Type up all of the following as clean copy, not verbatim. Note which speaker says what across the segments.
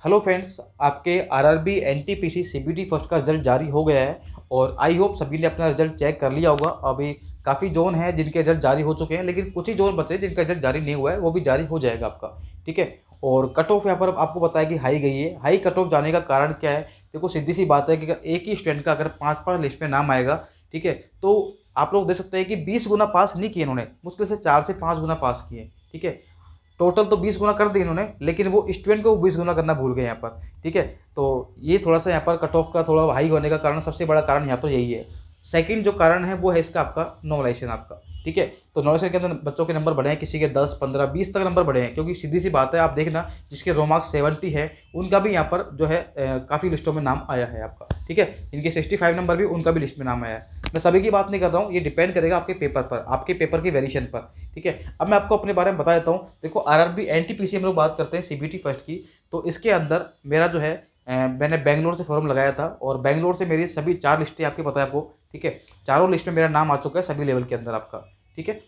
Speaker 1: Hello friends, आपके RRB NTPC CBT first का result जारी हो गया है और आई होप सभी ने अपना रिजल्ट चेक कर लिया होगा। अभी काफ़ी जोन हैं जिनके रिजल्ट जारी हो चुके हैं, लेकिन कुछ ही जोन बचे हैं जिनका रिजल्ट जारी नहीं हुआ है, वो भी जारी हो जाएगा आपका। ठीक है। और कट ऑफ यहाँ पर आपको बताया कि हाई गई है। हाई कट ऑफ जाने का कारण क्या है? देखो, सीधी सी बात है कि अगर एक ही स्टूडेंट का अगर 5 लिस्ट में नाम आएगा, ठीक है, तो आप लोग देख सकते हैं कि 20 गुना पास नहीं किए इन्होंने, मुश्किल से 4 से 5 गुना पास किए। ठीक है। टोटल तो 20 गुना कर दी इन्होंने, लेकिन वो स्टूडेंट को 20 गुना करना भूल गए यहाँ पर। ठीक है। तो ये थोड़ा सा यहाँ पर कट ऑफ का थोड़ा हाई होने का कारण, सबसे बड़ा कारण यहाँ पर यही है। सेकंड जो कारण है वो है इसका आपका नॉर्मलाइजेशन आपका। ठीक है। तो नॉर्मलाइजेशन के अंदर बच्चों के नंबर बढ़े हैं, किसी के 10 15 20 तक नंबर बढ़े हैं, क्योंकि सीधी सी बात है, आप देखना जिसके रो मार्क्स 70 है उनका भी यहाँ पर जो है काफ़ी लिस्टों में नाम आया है आपका। ठीक है। इनके 65 नंबर भी, उनका भी लिस्ट में नाम आया है। मैं सभी की बात नहीं कर रहा हूँ, ये डिपेंड करेगा आपके पेपर पर, आपके पेपर की वेरिएशन पर। ठीक है। अब मैं आपको अपने बारे में बता देता हूँ। देखो, आरआरबी एनटीपीसी हम लोग बात करते हैं सीबीटी फर्स्ट की, तो इसके अंदर मेरा जो है मैंने बैंगलोर से फॉर्म लगाया था और बैंगलोर से मेरी सभी 4 लिस्टें आपके पता है आपको। ठीक है। चारों लिस्ट में मेरा नाम आ चुका है सभी लेवल के अंदर आपका। ठीक है।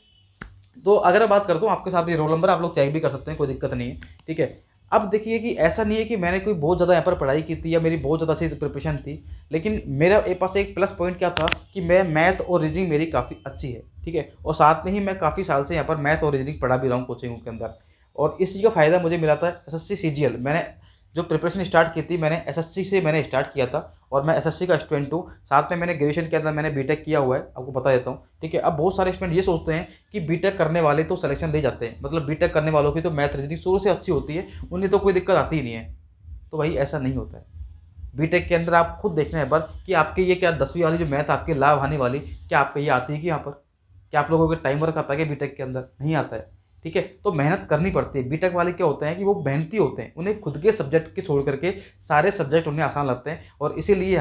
Speaker 1: तो अगर मैं बात करता हूँ आपके साथ, ये रोल नंबर आप लोग चेक भी कर सकते हैं, कोई दिक्कत नहीं है। ठीक है। अब देखिए कि ऐसा नहीं है कि मैंने कोई बहुत ज़्यादा यहाँ पर पढ़ाई की थी या मेरी बहुत ज़्यादा अच्छी प्रिपरेशन थी, लेकिन मेरा एक पास एक प्लस पॉइंट क्या था कि मैं मैथ और रीजनिंग मेरी काफ़ी अच्छी है। ठीक है। और साथ में ही मैं काफ़ी साल से यहाँ पर मैथ और रीजनिंग पढ़ा भी रहा हूँ कोचिंग के अंदर। और इस चीज़ का फ़ायदा मुझे मिला था एसएससी सीजीएल। मैंने जो प्रिपरेशन स्टार्ट की थी, मैंने एसएससी से मैंने स्टार्ट किया था और मैं एसएससी का स्टूडेंट हूँ। साथ में मैंने ग्रेजुएशन के अंदर मैंने बीटेक किया हुआ है, आपको बता देता हूँ। ठीक है। अब बहुत सारे स्टूडेंट ये सोचते हैं कि बीटेक करने वाले तो सिलेक्शन ले जाते हैं, मतलब बीटेक करने वालों की तो मैथ रीजनिंग शुरू से अच्छी होती है, उन्हें तो कोई दिक्कत आती ही नहीं है। तो भाई ऐसा नहीं होता है। बीटेक के अंदर आप खुद देखना है एक बार कि आपके ये क्या 10वीं वाली जो मैथ आपके लाभ आने वाली, क्या आपको ये आती है कि यहाँ पर क्या आप लोगों को टाइम वर्क आता है कि बीटेक के अंदर नहीं आता है? ठीक है। तो मेहनत करनी पड़ती है। बीटेक वाले क्या होते हैं कि वो मेहनती होते हैं, उन्हें खुद के सब्जेक्ट के छोड़ करके सारे सब्जेक्ट उन्हें आसान लगते हैं, और इसीलिए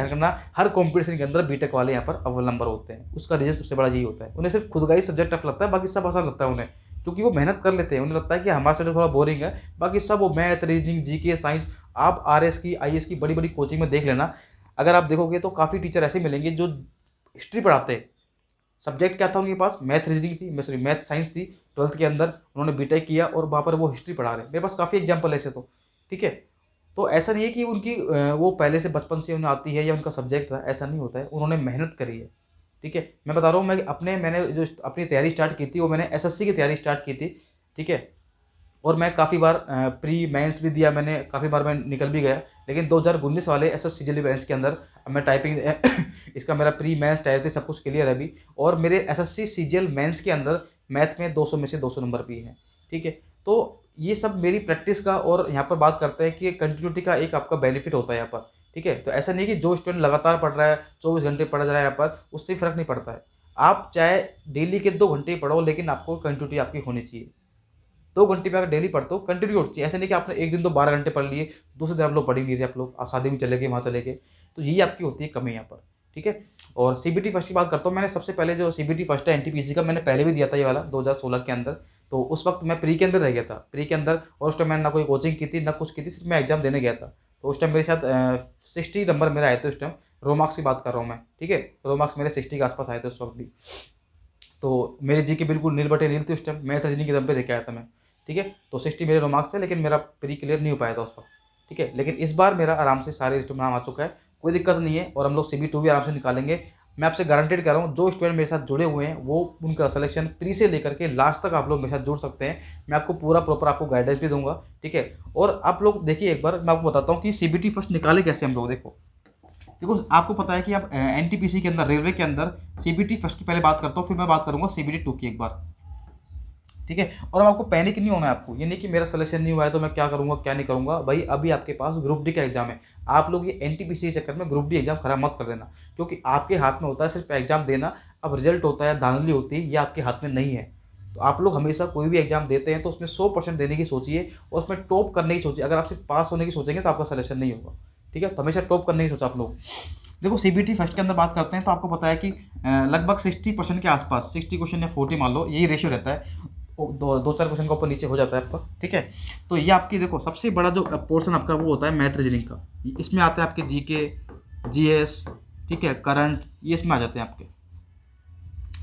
Speaker 1: हर कॉम्पिटिशन के अंदर बीटेक वाले यहाँ पर अव्वल नंबर होते हैं। उसका रीजन सबसे बड़ा यही होता है, उन्हें सिर्फ खुद का ही सब्जेक्ट टफ लगता है, बाकी सब आसान लगता है उन्हें, क्योंकि वो मेहनत कर लेते हैं। उन्हें लगता है कि हमारा सब्जेक्ट थोड़ा बोरिंग है, बाकी सब वो मैथ रीजनिंग जीके साइंस। आप आरएस की आईएएस की बड़ी बड़ी कोचिंग में देख लेना, अगर आप देखोगे तो काफ़ी टीचर ऐसे मिलेंगे जो हिस्ट्री पढ़ाते हैं। सब्जेक्ट क्या था उनके पास? मैथ रीजनिंग थी, मैं सॉरी मैथ साइंस थी। ट्वेल्थ के अंदर उन्होंने बीटेक किया और वहाँ पर वो हिस्ट्री पढ़ा रहे हैं। मेरे पास काफ़ी एग्जाम्पल ऐसे तो। ठीक है। तो ऐसा नहीं है कि उनकी वो पहले से बचपन से उन्हें आती है या उनका सब्जेक्ट था, ऐसा नहीं होता है, उन्होंने मेहनत करी है। ठीक है। मैं बता रहा हूँ, मैंने जो अपनी तैयारी स्टार्ट की थी वो मैंने एसएससी की तैयारी स्टार्ट की थी। ठीक है। और मैं काफ़ी बार प्री मेंस भी दिया मैंने, काफ़ी बार मैं निकल भी गया, लेकिन 2019 वाले एस एस सीजीएल मेंस के अंदर अब मैं टाइपिंग इसका मेरा प्री मेंस टाइप सब कुछ क्लियर है अभी। और मेरे एसएससी सीजीएल मेंस के अंदर मैथ में 200 में से 200 नंबर भी हैं। ठीक है। तो ये सब मेरी प्रैक्टिस का, और यहाँ पर बात करते हैं कि कंटिन्यूटी का एक आपका बेनिफिट होता है यहाँ पर। ठीक है। तो ऐसा नहीं कि जो स्टूडेंट लगातार पढ़ रहा है, 24 घंटे पढ़ रहा है यहाँ पर, उससे फ़र्क नहीं पड़ता है। आप चाहे डेली के 2 घंटे ही पढ़ो, लेकिन आपको कंटिन्यूटी आपकी होनी चाहिए। 2 घंटे पे अगर डेली पढ़ते हो, कंटिन्यू होती है। ऐसे नहीं कि आपने एक दिन तो 12 घंटे पढ़ लिए, दूसरे दिन आप लोग पढ़ ही नहीं रहे, आप लोग आप शादी में चले गए, वहाँ चले गए, तो यही आपकी होती है कमी यहाँ पर। ठीक है। और सीबीटी फर्स्ट की बात करता हूँ, मैंने सबसे पहले जो सीबीटी फर्स्ट है एनटीपीसी का, मैंने पहले भी दिया था ये वाला 2016 के अंदर। तो उस वक्त मैं प्री के अंदर रह गया था, प्री के अंदर, और उस टाइम मैंने ना कोई कोचिंग की थी ना कुछ की थी, सिर्फ मैं एग्जाम देने गया था। तो उस टाइम मेरे साथ 60 नंबर मेरे आए थे उस टाइम। रो मार्क्स की बात कर रहा हूँ मैं। ठीक है। रो मार्क्स मेरे 60 के आसपास आए थे उस वक्त भी। तो मेरे जी के बिल्कुल नील बटे नील थे उस टाइम, मैथ रीजनिंग के दम पे देखे आया था मैं। ठीक है। तो 60 मेरे रो मार्क्स थे, लेकिन मेरा प्री क्लियर नहीं हो पाया था उस वक्त। ठीक है। लेकिन इस बार मेरा आराम से सारे लिस्ट में नाम आ चुका है, कोई दिक्कत नहीं है, और हम लोग CB2 भी आराम से निकालेंगे। मैं आपसे गारंटेड कर रहा हूँ, जो स्टूडेंट मेरे साथ जुड़े हुए हैं वो उनका सिलेक्शन प्री से लेकर के लास्ट तक आप लोग मेरे साथ जुड़ सकते हैं। मैं आपको पूरा प्रॉपर आपको गाइडेंस भी दूंगा। ठीक है। और आप लोग देखिए, एक बार मैं आपको बताता हूँ कि CBT फर्स्ट निकाले कैसे हम लोग। देखो देखो, आपको पता है कि आप एनटीपीसी के अंदर, रेलवे के अंदर सीबीटी फर्स्ट की पहले बात करता हूँ, फिर मैं बात करूंगा सीबीटी टू की एक बार। ठीक है। और अब आपको पैनिक नहीं होना है। आपको ये नहीं कि मेरा सिलेक्शन नहीं हुआ है तो मैं क्या करूंगा क्या नहीं करूंगा। भाई अभी आपके पास ग्रुप डी का एग्जाम है, आप लोग ये एनटीपीसी के चक्कर में ग्रुप डी एग्जाम खराब मत कर देना, क्योंकि आपके हाथ में होता है सिर्फ एग्जाम देना। अब रिजल्ट होता है, धांधली होती है, ये आपके हाथ में नहीं है। तो आप लोग हमेशा कोई भी एग्जाम देते हैं तो उसमें 100% देने की सोचिए, और उसमें टॉप करने की सोचिए। अगर आप सिर्फ पास होने की सोचेंगे तो आपका सिलेक्शन नहीं होगा। ठीक है। तो हमेशा टॉप करने की सोचा आप लोग। देखो, सीबीटी फर्स्ट के अंदर बात करते हैं तो आपको पता है कि लगभग 60% के आसपास, 60 क्वेश्चन या 40 मान लो, यही रेशियो रहता है। दो चार क्वेश्चन का ऊपर नीचे हो जाता है आपका। ठीक है। तो ये आपकी देखो सबसे बड़ा जो पोर्शन आपका वो होता है मैथ रीजनिंग का। इसमें आते हैं आपके जीके, जीएस, ठीक है, करंट, ये इसमें आ जाते हैं आपके।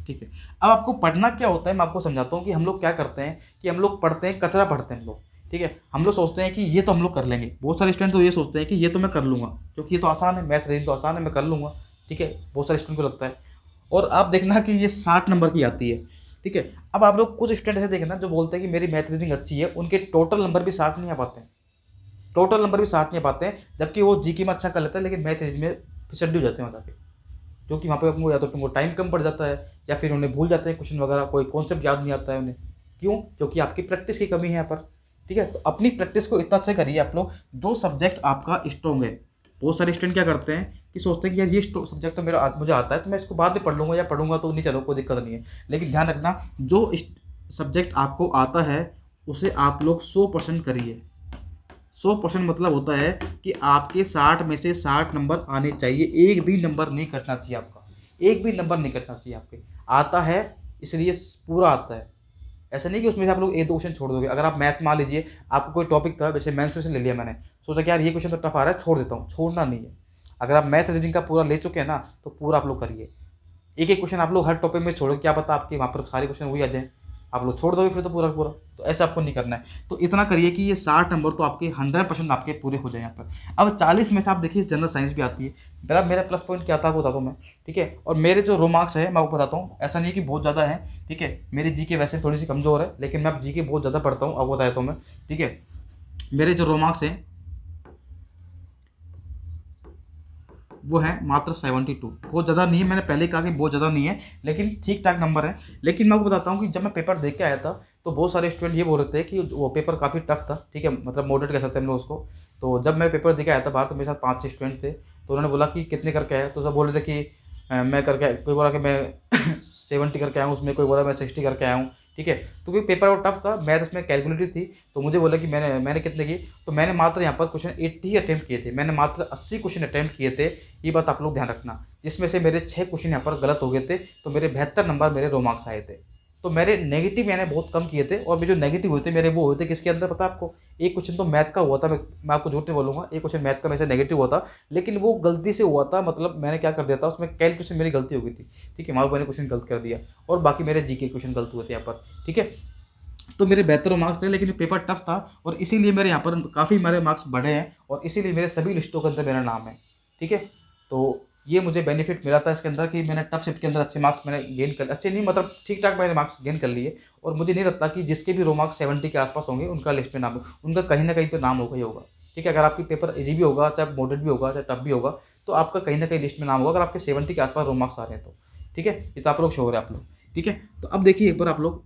Speaker 1: ठीक है। अब आपको पढ़ना क्या होता है मैं आपको समझाता हूँ कि हम लोग क्या करते हैं कि हम लोग पढ़ते हैं, कचरा पढ़ते हैं हम लोग। ठीक है। हम लोग सोचते हैं कि ये तो हम लोग कर लेंगे, बहुत सारे स्टूडेंट तो ये सोचते हैं कि ये तो मैं कर लूँगा क्योंकि ये तो आसान है, मैथ रीजनिंग तो आसान है, मैं कर लूँगा। ठीक है, बहुत सारे स्टूडेंट को लगता है। और आप देखना कि ये 60 नंबर की आती है। ठीक है, अब आप लोग कुछ स्टूडेंट ऐसे देखना जो बोलते हैं कि मेरी मैथ रीजनिंग अच्छी है, उनके टोटल नंबर भी 60 नहीं आ पाते हैं, टोटल नंबर भी 60 नहीं आ पाते हैं, जबकि वो जीके में अच्छा कर लेता है लेकिन मैथ रीजनिंग में फिसड्डी हो जाते हैं वहाँ जाके, क्योंकि वहाँ पे उनको या तो उनको टाइम कम पड़ जाता है या फिर उन्हें भूल जाते हैं क्वेश्चन वगैरह, कोई कॉन्सेप्ट याद नहीं आता है उन्हें। क्यों? क्योंकि आपकी प्रैक्टिस की कमी है यहाँ पर। ठीक है, तो अपनी प्रैक्टिस को इतना अच्छा करिए आप लोग, जो सब्जेक्ट आपका स्ट्रॉन्ग है। बहुत सारे स्टूडेंट क्या करते हैं कि सोचते हैं कि यार ये सब्जेक्ट तो मुझे आता है तो मैं इसको बाद में पढ़ लूँगा या पढ़ूंगा तो नहीं, चलो कोई दिक्कत नहीं है। लेकिन ध्यान रखना, जो सब्जेक्ट आपको आता है उसे आप लोग 100% करिए। 100% मतलब होता है कि आपके 60 में से 60 नंबर आने चाहिए, एक भी नंबर नहीं कटना चाहिए आपका, एक भी नंबर नहीं कटना चाहिए आपके। आता है इसलिए पूरा आता है, ऐसा नहीं कि उसमें से आप लोग एक दो क्वेश्चन छोड़ दोगे। अगर आप मैथ मान लीजिए, आपको कोई टॉपिक था, जैसे मेंस्ट्रुएशन ले लिया मैंने, सोचा कि यार ये क्वेश्चन तो टफ आ रहा है, छोड़ देता हूँ, छोड़ना नहीं है। अगर आप मैथ रीजनिंग का पूरा ले चुके हैं ना तो पूरा आप लोग करिए। एक एक क्वेश्चन आप लोग हर टॉपिक में छोड़ो, क्या पता आपके वहाँ पर सारे क्वेश्चन वही आ जाए, आप लोग छोड़ दोगे फिर तो पूरा पूरा। तो ऐसा आपको नहीं करना है। तो इतना करिए कि ये 60 नंबर तो आपके 100% आपके पूरे हो जाए यहाँ पर। अब 40 में से आप देखिए जनरल साइंस भी आती है। मेरा प्लस पॉइंट क्या था आपको बताता हूँ मैं। ठीक है, और मेरे जो रो मार्क्स है मैं आपको बताता हूँ, ऐसा नहीं कि बहुत ज़्यादा है। ठीक है, मेरी जीके वैसे थोड़ी सी कमज़ोर है लेकिन मैं जीके बहुत ज़्यादा पढ़ता हूँ, आपको बताता हूँ मैं। ठीक है, मेरे जो रो मार्क्स हैं वो है मात्र 72, बहुत ज़्यादा नहीं है। मैंने पहले कहा कि बहुत ज़्यादा नहीं है लेकिन ठीक ठाक नंबर है। लेकिन मैं आपको बताता हूँ कि जब मैं पेपर देख के आया था तो बहुत सारे स्टूडेंट ये बोल रहे थे कि वो पेपर काफ़ी टफ था। ठीक है, मतलब मॉडरेट कह सकते हैं हम लोग उसको। तो जब मैं पेपर दे के आया था बाहर तो मेरे साथ 5-6 स्टूडेंट थे, तो उन्होंने बोला कि कितने करके आए, तो सब बोल रहे थे कि मैं करके कोई बोला कि मैं 70 करके आया हूँ, उसमें कोई बोला मैं 60 करके आया हूँ। ठीक है, तो क्योंकि पेपर वो टफ था, मैथ उसमें कैलकुलेटेड थी, तो मुझे बोला कि मैंने कितने की, तो मैंने मात्र यहाँ पर क्वेश्चन 80 ही अटैम्प्ट किए थे, मैंने मात्र 80 क्वेश्चन अटैम्प्ट किए थे। ये बात आप लोग ध्यान रखना, जिसमें से मेरे 6 क्वेश्चन यहाँ पर गलत हो गए थे, तो मेरे 72 नंबर मेरे रो मार्क्स आए थे। तो मेरे नेगेटिव मैंने बहुत कम किए थे, और मेरे जो नेगेटिव हुए थे मेरे वो हुए थे किसके अंदर पता है आपको? एक क्वेश्चन तो मैथ का हुआ था, मैं आपको झूठ नहीं बोलूँगा, एक क्वेश्चन मैथ का मेरे से नेगेटिव हुआ था, लेकिन वो गलती से हुआ था, मतलब मैंने क्या कर दिया था उसमें, कैलकुलेशन मेरी गलती हो गई थी। ठीक है, वहाँ पर मैंने क्वेश्चन गलत कर दिया, और बाकी मेरे जीके क्वेश्चन गलत हुए थे यहाँ पर। ठीक है, तो मेरे 72 मार्क्स थे लेकिन पेपर टफ था, और इसीलिए मेरे यहाँ पर काफ़ी मेरे मार्क्स बढ़े हैं, और इसीलिए मेरे सभी लिस्टों के अंदर मेरा नाम है। ठीक है, तो ये मुझे बेनिफिट मिला था इसके अंदर कि मैंने टफ शिफ्ट के अंदर अच्छे मार्क्स मैंने गेन कर, अच्छे नहीं मतलब ठीक ठाक मैंने मार्क्स गेन कर लिए। और मुझे नहीं लगता कि जिसके भी रो मार्क्स 70 के आसपास होंगे उनका लिस्ट में नाम है, उनका कहीं ना कहीं तो नाम होगा ही होगा। ठीक है, अगर आपकी पेपर इजी भी होगा, चाहे मॉडरेट भी होगा, चाहे टफ भी होगा, तो आपका कहीं ना कहीं लिस्ट में नाम होगा अगर आपके 70 के आसपास रो मार्क्स आ रहे हैं तो। ठीक है, ये तो आप लोग श्योर है आप लोग। ठीक है, तो अब देखिए एक बार आप लोग,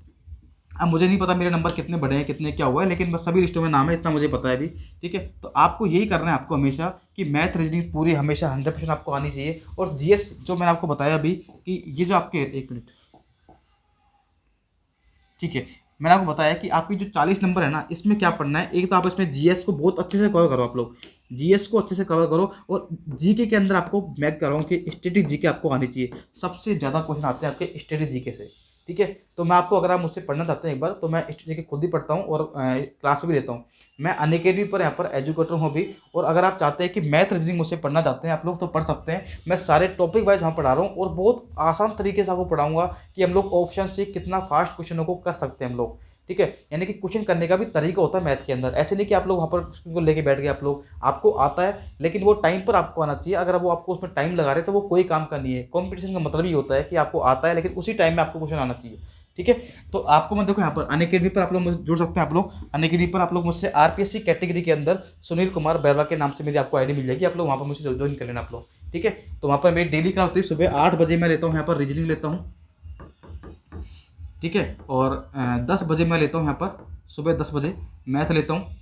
Speaker 1: अब मुझे नहीं पता मेरे नंबर कितने बढ़े हैं कितने क्या हुआ है, लेकिन बस सभी लिस्टों में नाम है, इतना मुझे पता है अभी। ठीक है, तो आपको यही करना है आपको हमेशा कि मैथ रीजनिंग पूरी हमेशा 100% आपको आनी चाहिए। और जीएस जो मैंने आपको बताया अभी कि ये जो आपके, एक मिनट, ठीक है, मैंने आपको बताया कि आपकी जो 40 नंबर है ना, इसमें क्या पढ़ना है, एक तो आप इसमें जीएस को बहुत अच्छे से कवर करो आप लोग, जीएस को अच्छे से कवर करो, और जीके के अंदर आपको मैं कह रहा हूँ कि स्टैटिक जीके आपको आनी चाहिए। सबसे ज़्यादा क्वेश्चन आते हैं आपके स्टैटिक जीके से। ठीक है, तो मैं आपको, अगर आप मुझसे पढ़ना चाहते हैं एक बार, तो मैं स्टैटिक जीके खुद ही पढ़ता हूँ और क्लास में भी लेता हूँ। मैं अनअकैडमी पर यहाँ पर एजुकेटर हूँ भी, और अगर आप चाहते हैं कि मैथ रीजनिंग मुझसे पढ़ना चाहते हैं आप लोग तो पढ़ सकते हैं। मैं सारे टॉपिक वाइज वहाँ पढ़ा रहा हूँ, और बहुत आसान तरीके से आपको पढ़ाऊंगा कि हम लोग ऑप्शन से कितना फास्ट क्वेश्चनों को कर सकते हैं हम लोग। ठीक है, यानी कि क्वेश्चन करने का भी तरीका होता है मैथ के अंदर, ऐसे नहीं कि आप लोग वहाँ पर क्वेश्चन को लेके बैठ गए आप लोग, आपको आता है लेकिन वो टाइम पर आपको आना चाहिए। अगर वो आपको उसमें टाइम लगा रहे हैं तो वो कोई काम का नहीं है। कॉम्पिटिशन का मतलब ही होता है कि आपको आता है लेकिन उसी टाइम में आपको क्वेश्चन आना चाहिए। ठीक है, तो आपको मैं देखो यहाँ पर अनअकैडमी पर आप लोग मुझसे जुड़ सकते हैं। आप लोग अनअकैडमी पर आप लोग मुझसे आरपीएससी कैटेगरी के अंदर सुनील कुमार बैरवा के नाम से मेरी आपको आईडी मिल जाएगी, आप लोग वहाँ पर मुझसे ज्वाइन कर लेना आप लोग। ठीक है, तो वहाँ पर मेरी डेली क्लास होती है, सुबह 8 बजे मैं लेता हूँ यहाँ पर रीजनिंग लेता हूँ। ठीक है, और 10 बजे मैं लेता हूँ यहाँ पर, सुबह 10 बजे मैथ लेता हूँ।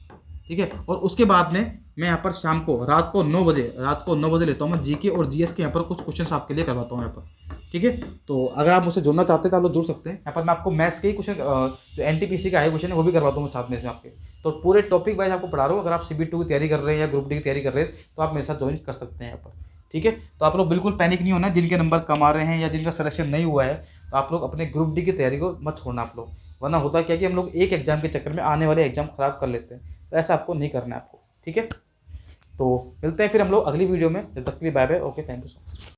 Speaker 1: ठीक है, और उसके बाद में मैं यहाँ पर शाम को रात को 9 बजे लेता हूँ मैं जीके और जीएस के यहाँ पर कुछ क्वेश्चन आपके लिए करवाता हूँ यहाँ पर। ठीक है, तो अगर आप मुझसे जुड़ना चाहते हैं तो आप लोग जुड़ सकते हैं। यहाँ पर मैं आपको मैथ्स के ही क्वेश्चन, जो एनटीपीसी का है क्वेश्चन है वो भी करवाता हूँ साथ में से आपके। तो पूरे टॉपिक वाइज आपको पढ़ा रहा हूँ। अगर आप CB2 की तैयारी कर रहे हैं या ग्रुप डी की तैयारी कर रहे हैं तो आप मेरे साथ ज्वाइन कर सकते हैं यहाँ पर। ठीक है, तो आप लोग बिल्कुल पैनिक नहीं होना, जिनके नंबर कम आ रहे हैं या जिनका सिलेक्शन नहीं हुआ है, तो आप लोग अपने ग्रुप डी की तैयारी को मत छोड़ना आप लोग। वरना होता क्या कि हम लोग एक एग्जाम के चक्कर में आने वाले एग्जाम खराब कर लेते हैं, तो ऐसा आपको नहीं करना है आपको। ठीक है, तो मिलते हैं फिर हम लोग अगली वीडियो में, जब तक के लिए bye bye, okay, thank you so much.